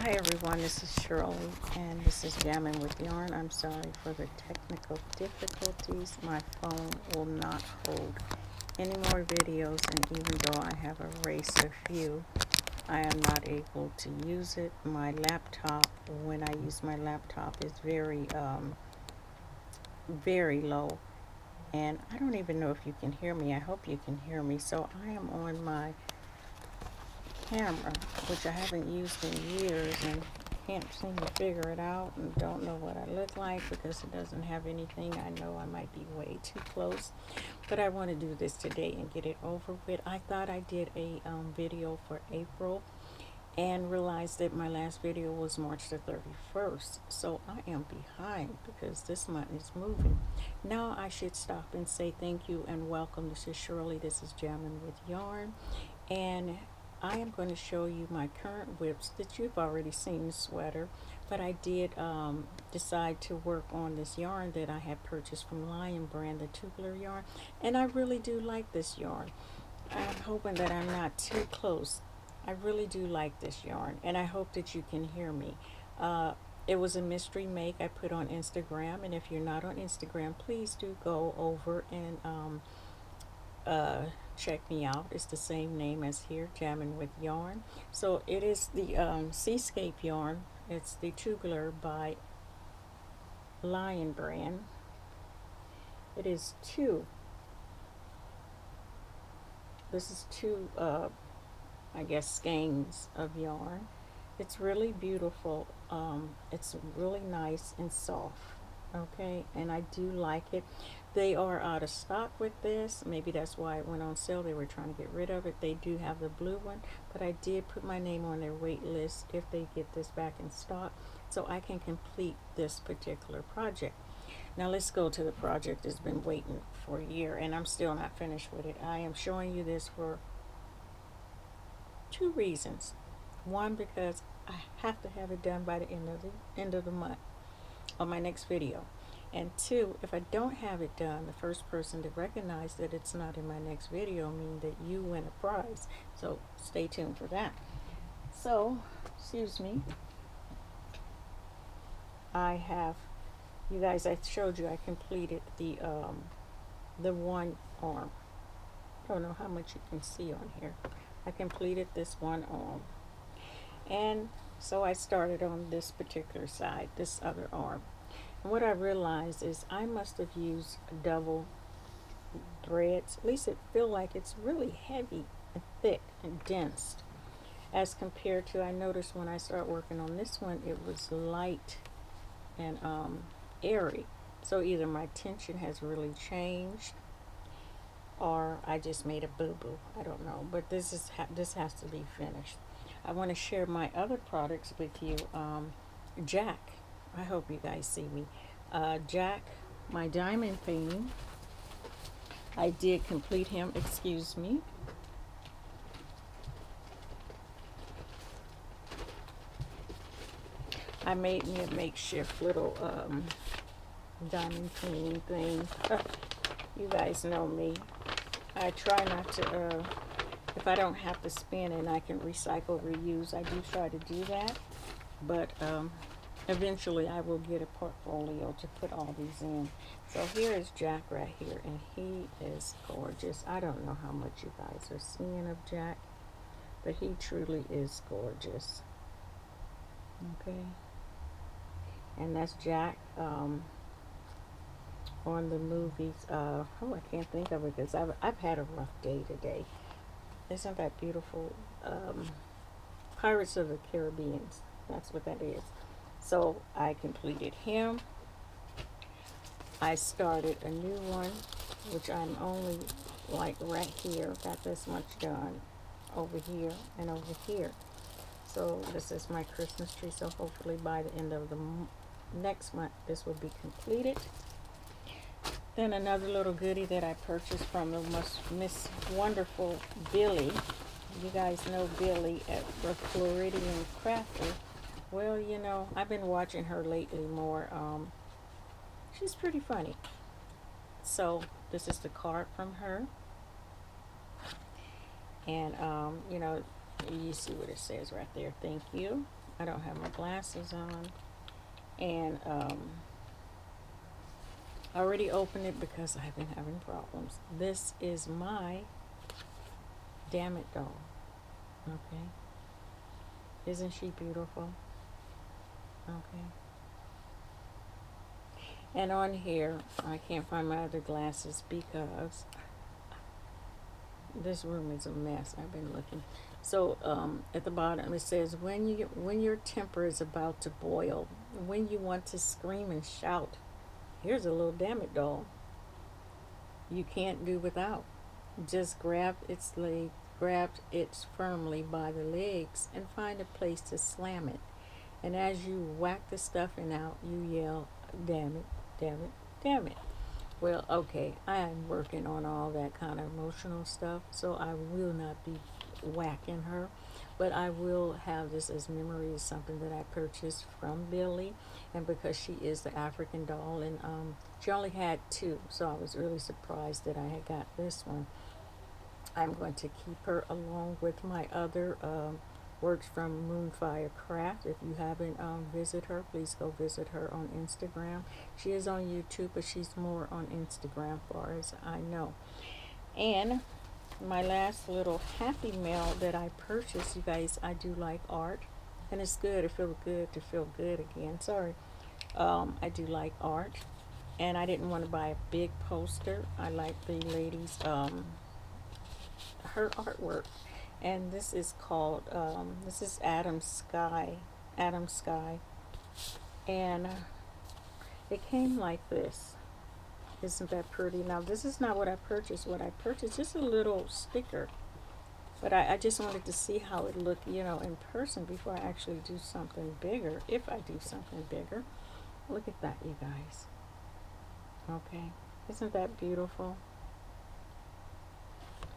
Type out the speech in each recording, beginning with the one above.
Hi everyone, this is Shirley and this is Jamminw with Yarn. I'm sorry for the technical difficulties. My phone will not hold any more videos, and even though I have erased a few, I am not able to use it. My laptop, when I use my laptop, is very low, and I don't even know if you can hear me. I hope you can hear me. So I am on my camera, which I haven't used in years, and can't seem to figure it out, and don't know what I look like because it doesn't have anything. I know I might be way too close, but I want to do this today and get it over with. I thought I did a video for April and realized that my last video was March the 31st, so I am behind because this month is moving. Now I should stop and say thank you and welcome. This is Shirley. This is Jamminw with Yarn, and I am going to show you my current whips that you've already seen. The sweater, but I did decide to work on this yarn that I had purchased from Lion brand, the tubular yarn, and I really do like this yarn. I'm hoping that I'm not too close. I really do like this yarn, and I hope that you can hear me. It was a mystery make I put on Instagram, and if you're not on Instagram, please do go over and check me out. It's the same name as here, Jamminw with Yarn. So it is the Seascape yarn. It's the tubular by Lion brand. It is this is two I guess skeins of yarn. It's really beautiful. It's really nice and soft, okay, and I do like it. They are out of stock with this. Maybe that's why it went on sale. They were trying to get rid of it. They do have the blue one, but I did put my name on their wait list if they get this back in stock, so I can complete this particular project. Now let's go to the project. It's been waiting for a year and I'm still not finished with it. I am showing you this for two reasons. One, because I have to have it done by the end of the month on my next video. And two, if I don't have it done, the first person to recognize that it's not in my next video means that you win a prize. So stay tuned for that. So, excuse me. I have, you guys, I showed you I completed the one arm. I don't know how much you can see on here. I completed this one arm. And so I started on this particular side, this other arm. And what I realized is I must have used double threads. At least it feels like it's really heavy and thick and dense as compared to, I noticed when I started working on this one, it was light and airy. So either my tension has really changed or I just made a boo-boo. I don't know, but this has to be finished. I want to share my other products with you. Jack, I hope you guys see me. Jack, my diamond painting, I did complete him. Excuse me. I made me a makeshift little diamond painting thing. You guys know me. I try not to, if I don't have to spin and I can recycle, reuse, I do try to do that. But eventually I will get a portfolio to put all these in. So here is Jack right here, and he is gorgeous. I don't know how much you guys are seeing of Jack, but he truly is gorgeous. Okay. And that's Jack on the movies. Oh, I can't think of it because I've had a rough day today. Isn't that beautiful? Pirates of the Caribbean. That's what that is. So I completed him. I started a new one, which I'm only like right here. Got this much done over here and over here. So this is my Christmas tree. So hopefully by the end of the next month, this will be completed. Then another little goodie that I purchased from the Miss Wonderful Billy. You guys know Billy at the Floridian Crafty. Well, you know, I've been watching her lately more. She's pretty funny. So this is the card from her. And, you know, you see what it says right there. Thank you. I don't have my glasses on. And I already opened it because I've been having problems. This is my Damn It doll. Okay. Isn't she beautiful? Okay. And on here, I can't find my other glasses because this room is a mess. I've been looking. So at the bottom it says, when your temper is about to boil, when you want to scream and shout, here's a little Damn It doll you can't do without. Just grab its firmly by the legs and find a place to slam it. And as you whack the stuffing out, you yell, damn it, damn it, damn it. Well, okay, I am working on all that kind of emotional stuff, so I will not be whacking her, but I will have this as memory as something that I purchased from Billy, and because she is the African doll, and she only had two, so I was really surprised that I had got this one. I'm going to keep her along with my other works from Moonfire Craft. If you haven't visited her, please go visit her on Instagram. She is on YouTube, but she's more on Instagram, far as I know. And my last little Happy Mail that I purchased, you guys, I do like art, and it's good. It feels good to feel good again. Sorry. I do like art, and I didn't want to buy a big poster. I like the lady's her artwork, and this is called this is Adam Sky, and it came like this. Isn't that pretty? Now this is not what I purchased. What I purchased, just a little sticker, but I just wanted to see how it looked, you know, in person before I actually do something bigger, if I do something bigger. Look at that, you guys. Okay, isn't that beautiful?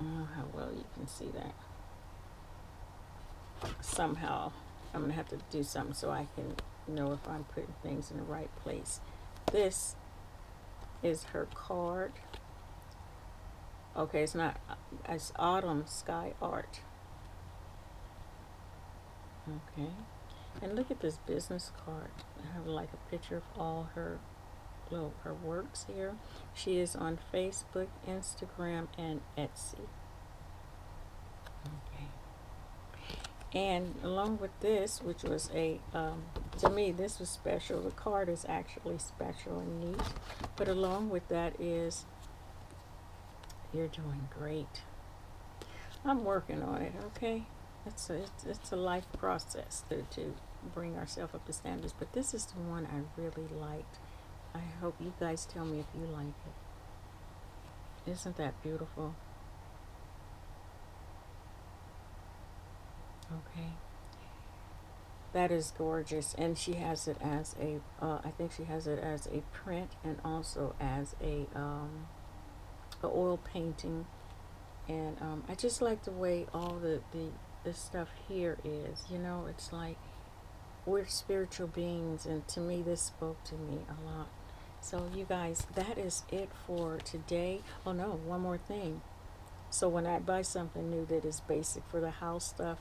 Oh, how well you can see that. Somehow I'm gonna have to do something so I can know if I'm putting things in the right place. This is her card. Okay, it's not, it's Autumn Sky Art. Okay, and look at this business card. I have like a picture of all her works here. She is on Facebook, Instagram, and Etsy. Okay. And along with this, which was a, to me, this was special. The card is actually special and neat. But along with that is, you're doing great. I'm working on it, okay? It's a life process to bring ourselves up to standards. But this is the one I really liked. I hope you guys tell me if you like it. Isn't that beautiful? Okay, that is gorgeous, and she has it as a I think she has it as a print and also as a oil painting, and I just like the way all the stuff here is, you know. It's like we're spiritual beings, and to me this spoke to me a lot. So you guys, that is it for today. Oh no, one more thing. So when I buy something new that is basic for the house stuff,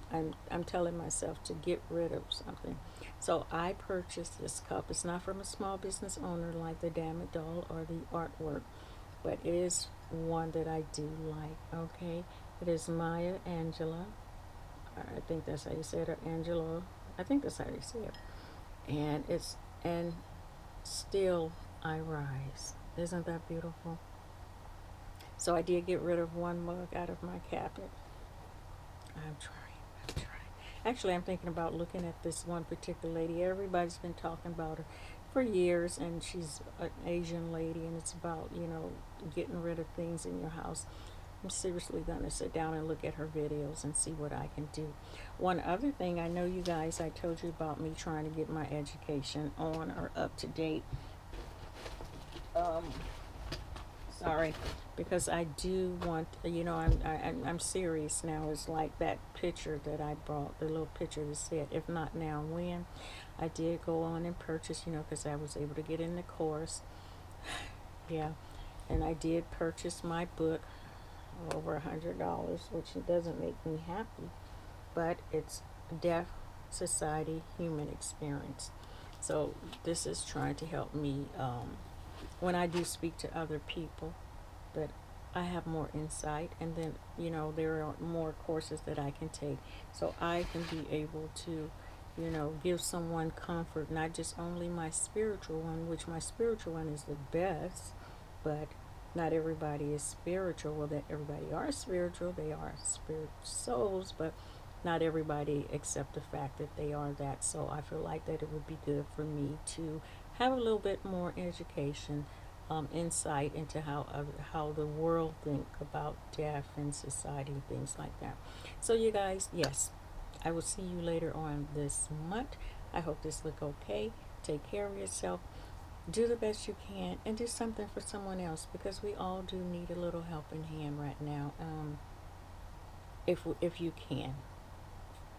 I'm telling myself to get rid of something. So I purchased this cup. It's not from a small business owner like the Damn It doll or the artwork, but it is one that I do like. Okay, it is Maya Angelou. I think that's how you say it, or Angelo. I think that's how you say it. And it's and still I rise. Isn't that beautiful? So I did get rid of one mug out of my cabinet. I'm trying. Actually, I'm thinking about looking at this one particular lady. Everybody's been talking about her for years, and she's an Asian lady, and it's about, you know, getting rid of things in your house. I'm seriously going to sit down and look at her videos and see what I can do. One other thing, I know you guys, I told you about me trying to get my education on or up to date. Sorry, because I do want, you know, I'm serious now. It's like that picture that I brought, the little picture that said, if not now, when. I did go on and purchase, you know, because I was able to get in the course. Yeah, and I did purchase my book, over $100, which doesn't make me happy, but it's deaf, society, human experience. So this is trying to help me when I do speak to other people, that I have more insight, and then there are more courses that I can take, so I can be able to give someone comfort, not just only my spiritual one, which my spiritual one is the best, but not everybody is spiritual. Well, that everybody are spiritual, they are spirit souls, but not everybody accept the fact that they are that. So I feel like that it would be good for me to have a little bit more education, insight into how the world think about death and society, things like that. So you guys, yes, I will see you later on this month. I hope this look okay. Take care of yourself. Do the best you can, and do something for someone else, because we all do need a little helping hand right now. If you can,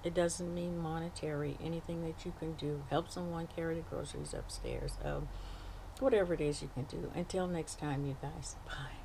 it doesn't mean monetary. Anything that you can do, help someone carry the groceries upstairs. Whatever it is you can do. Until next time, you guys. Bye.